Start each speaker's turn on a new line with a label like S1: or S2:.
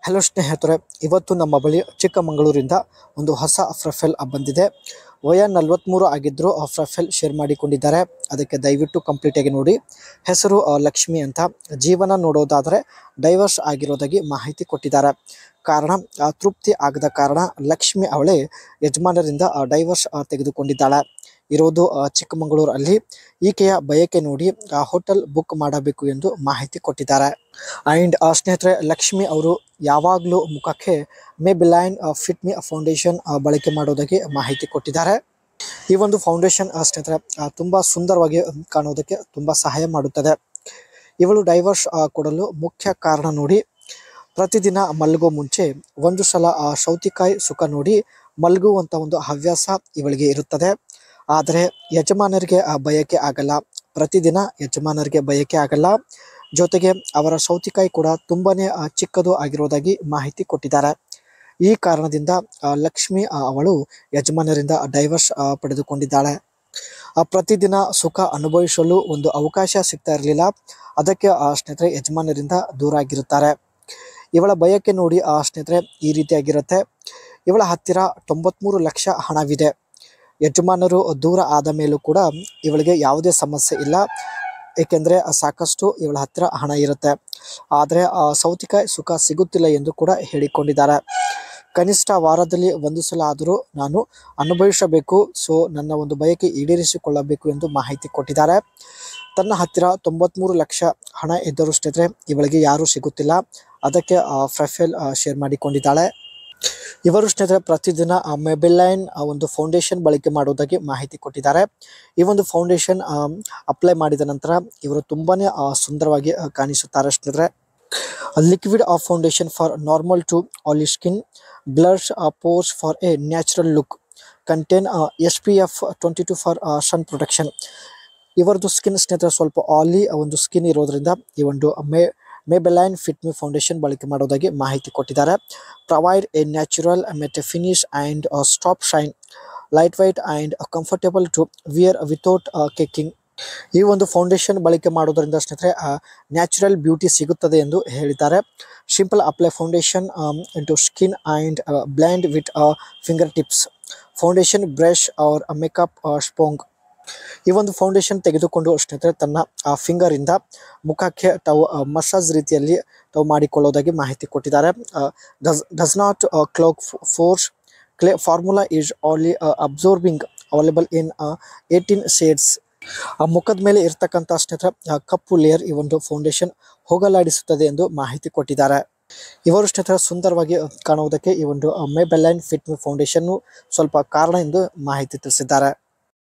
S1: Hello ಸ್ನೇಹಿತರೆ, ಇವತ್ತು ನಮ್ಮ ಬಳಿ ಚಿಕ್ಕಮಗಳೂರಿಂದ ಒಂದು ಹೊಸ ಪ್ರೊಫೈಲ್ ಬಂದಿದೆ. ವಯ 43 ಆಗಿದ್ರು ಪ್ರೊಫೈಲ್ ಶೇರ್ ಮಾಡಿಕೊಂಡಿದ್ದಾರೆ. ಅದಕ್ಕೆ ದಯವಿಟ್ಟು ಕಂಪ್ಲೀಟ್ ಆಗಿ ನೋಡಿ. ಹೆಸರು ಲಕ್ಷ್ಮಿ ಅಂತ. ಜೀವನ ನೋಡೋದಾದರೆ ಡೈವರ್ಸ್ ಆಗಿರೋದಾಗಿ ಮಾಹಿತಿ ಕೊಟ್ಟಿದ್ದಾರೆ. ಕಾರಣ ತೃಪ್ತಿ ಆಗದ ಕಾರಣ ಲಕ್ಷ್ಮಿ ಅವಳೇ ಯಜಮಾನರಿಂದ ಡೈವರ್ಸ್ ತೆಗೆದುಕೊಂಡಿದ್ದಾಳೆ. ಇರೋದು ಚಿಕ್ಕಮಗಳೂರಲ್ಲಿ. ಈಕೆಯ ಬಯಕೆ ನೋಡಿ ಹೋಟೆಲ್ ಬುಕ್ ಮಾಡಬೇಕು ಎಂದು ಮಾಹಿತಿ ಕೊಟ್ಟಿದ್ದಾರೆ. ಆ್ಯಂಡ್ ಸ್ನೇಹಿತರೆ, ಲಕ್ಷ್ಮಿ ಅವರು ಯಾವಾಗಲೂ ಮುಖಕ್ಕೆ ಮೇಬಿಲೈನ್ ಫಿಟ್ ಮಿ ಫೌಂಡೇಶನ್ ಬಳಕೆ ಮಾಡೋದಕ್ಕೆ ಮಾಹಿತಿ ಕೊಟ್ಟಿದ್ದಾರೆ. ಈ ಒಂದು ಫೌಂಡೇಶನ್ ಸ್ನೇಹಿತರೆ ತುಂಬ ಸುಂದರವಾಗಿ ಕಾಣೋದಕ್ಕೆ ತುಂಬ ಸಹಾಯ ಮಾಡುತ್ತದೆ. ಇವಳು ಡೈವರ್ಸ್ ಕೊಡಲು ಮುಖ್ಯ ಕಾರಣ ನೋಡಿ, ಪ್ರತಿದಿನ ಮಲಗೋ ಮುಂಚೆ ಒಂದು ಸಲ ಸೌತೆಕಾಯಿ ಸುಖ ನೋಡಿ ಮಲಗುವಂಥ ಒಂದು ಹವ್ಯಾಸ ಇವಳಿಗೆ ಇರುತ್ತದೆ. ಆದರೆ ಯಜಮಾನರಿಗೆ ಬಯಕೆ ಆಗಲ್ಲ. ಪ್ರತಿದಿನ ಯಜಮಾನರಿಗೆ ಬಯಕೆ ಆಗಲ್ಲ. ಜೊತೆಗೆ ಅವರ ಸೌತೆಕಾಯಿ ಕೂಡ ತುಂಬಾನೇ ಚಿಕ್ಕದು ಆಗಿರೋದಾಗಿ ಮಾಹಿತಿ ಕೊಟ್ಟಿದ್ದಾರೆ. ಈ ಕಾರಣದಿಂದ ಲಕ್ಷ್ಮಿ ಅವಳು ಯಜಮಾನರಿಂದ ಡೈವರ್ಸ್ ಪಡೆದುಕೊಂಡಿದ್ದಾಳೆ. ಪ್ರತಿದಿನ ಸುಖ ಅನುಭವಿಸಲು ಒಂದು ಅವಕಾಶ ಸಿಗ್ತಾ ಇರಲಿಲ್ಲ. ಅದಕ್ಕೆ ಸ್ನೇಹಿತರೆ ಯಜಮಾನರಿಂದ ದೂರ ಆಗಿರುತ್ತಾರೆ. ಇವಳ ಬಯಕೆ ನೋಡಿ ಸ್ನೇಹಿತರೆ ಈ ರೀತಿಯಾಗಿರುತ್ತೆ. ಇವಳ ಹತ್ತಿರ 93 ಲಕ್ಷ ಹಣವಿದೆ. ಯಜಮಾನರು ದೂರ ಆದ ಮೇಲೂ ಕೂಡ ಇವಳಿಗೆ ಯಾವುದೇ ಸಮಸ್ಯೆ ಇಲ್ಲ. ಏಕೆಂದರೆ ಸಾಕಷ್ಟು ಇವಳ ಹತ್ತಿರ ಹಣ ಇರುತ್ತೆ. ಆದರೆ ಸೌತೆಕಾಯಿ ಸುಖ ಸಿಗುತ್ತಿಲ್ಲ ಎಂದು ಕೂಡ ಹೇಳಿಕೊಂಡಿದ್ದಾರೆ. ಕನಿಷ್ಠ ವಾರದಲ್ಲಿ ಒಂದು ಸಲ ಆದರೂ ನಾನು ಅನುಭವಿಸಬೇಕು, ಸೊ ನನ್ನ ಒಂದು ಬಯಕೆ ಈಡೇರಿಸಿಕೊಳ್ಳಬೇಕು ಎಂದು ಮಾಹಿತಿ ಕೊಟ್ಟಿದ್ದಾರೆ. ತನ್ನ ಹತ್ತಿರ 93 ಲಕ್ಷ ಹಣ ಇದ್ದರೂ ಸ್ನೇಹಿತರೆ ಇವಳಿಗೆ ಯಾರೂ ಸಿಗುತ್ತಿಲ್ಲ. ಅದಕ್ಕೆ ಪ್ರೊಫೈಲ್ ಶೇರ್ ಮಾಡಿಕೊಂಡಿದ್ದಾಳೆ. ಇವರು ಸ್ನೇಹಿತರೆ ಪ್ರತಿದಿನ ಮೆಬಿಲೈನ್ ಒಂದು ಫೌಂಡೇಶನ್ ಬಳಕೆ ಮಾಡೋದಾಗಿ ಮಾಹಿತಿ ಕೊಟ್ಟಿದ್ದಾರೆ. ಈ ಒಂದು ಫೌಂಡೇಶನ್ ಅಪ್ಲೈ ಮಾಡಿದ ನಂತರ ಇವರು ತುಂಬಾನೇ ಸುಂದರವಾಗಿ ಕಾಣಿಸುತ್ತಾರೆ ಸ್ನೇಹಿತರೆ. Liquid foundation for normal to oily skin, blurs pores for a natural look, contain SPF 22 for sun protection. ಇವರದು ಸ್ಕಿನ್ ಸ್ನೇಹಿತರೆ ಸ್ವಲ್ಪ ಆಯಿಲಿ ಒಂದು ಸ್ಕಿನ್ ಇರೋದ್ರಿಂದ ಈ ಒಂದು ಮೇಬೆಲೈನ್ ಫಿಟ್ ಮಿ ಫೌಂಡೇಶನ್ ಬಳಕೆ ಮಾಡೋದಾಗಿ ಮಾಹಿತಿ ಕೊಟ್ಟಿದ್ದಾರೆ. Provide a natural matte finish and stop shine, light weight and comfortable to wear without caking. ಈ ಒಂದು ಫೌಂಡೇಶನ್ ಬಳಕೆ ಮಾಡೋದರಿಂದ ಸ್ನೇಹಿತರೆ ನ್ಯಾಚುರಲ್ ಬ್ಯೂಟಿ ಸಿಗುತ್ತದೆ ಎಂದು ಹೇಳಿದ್ದಾರೆ. Simple apply foundation into skin and blend with finger tips, foundation brush or makeup sponge. ಈ ಒಂದು ಫೌಂಡೇಶನ್ ತೆಗೆದುಕೊಂಡು ಸ್ನೇಹಿತರೆ ತನ್ನ ಫಿಂಗರಿಂದ ಮುಖಕ್ಕೆ ತಾವು ಮಸಾಜ್ ರೀತಿಯಲ್ಲಿ ತಾವು ಮಾಡಿಕೊಳ್ಳೋದಾಗಿ ಮಾಹಿತಿ ಕೊಟ್ಟಿದ್ದಾರೆ. Does not cloak force, clay formula is only observing, available in 18 shades. ಮುಖದ ಮೇಲೆ ಇರ್ತಕ್ಕಂಥ ಸ್ನೇಹಿತರೆ ಕಪ್ಪು ಲೇಯರ್ ಈ ಒಂದು ಫೌಂಡೇಶನ್ ಹೋಗಲಾಡಿಸುತ್ತದೆ ಎಂದು ಮಾಹಿತಿ ಕೊಟ್ಟಿದ್ದಾರೆ. ಇವರು ಸ್ನೇಹಿತರೆ ಸುಂದರವಾಗಿ ಕಾಣುವುದಕ್ಕೆ ಈ ಒಂದು ಮೇಬೆಲೈನ್ ಫಿಟ್ ಮಿ ಫೌಂಡೇಶನ್ ಸ್ವಲ್ಪ ಕಾರಣ ಎಂದು ಮಾಹಿತಿ ತಿಳಿಸಿದ್ದಾರೆ.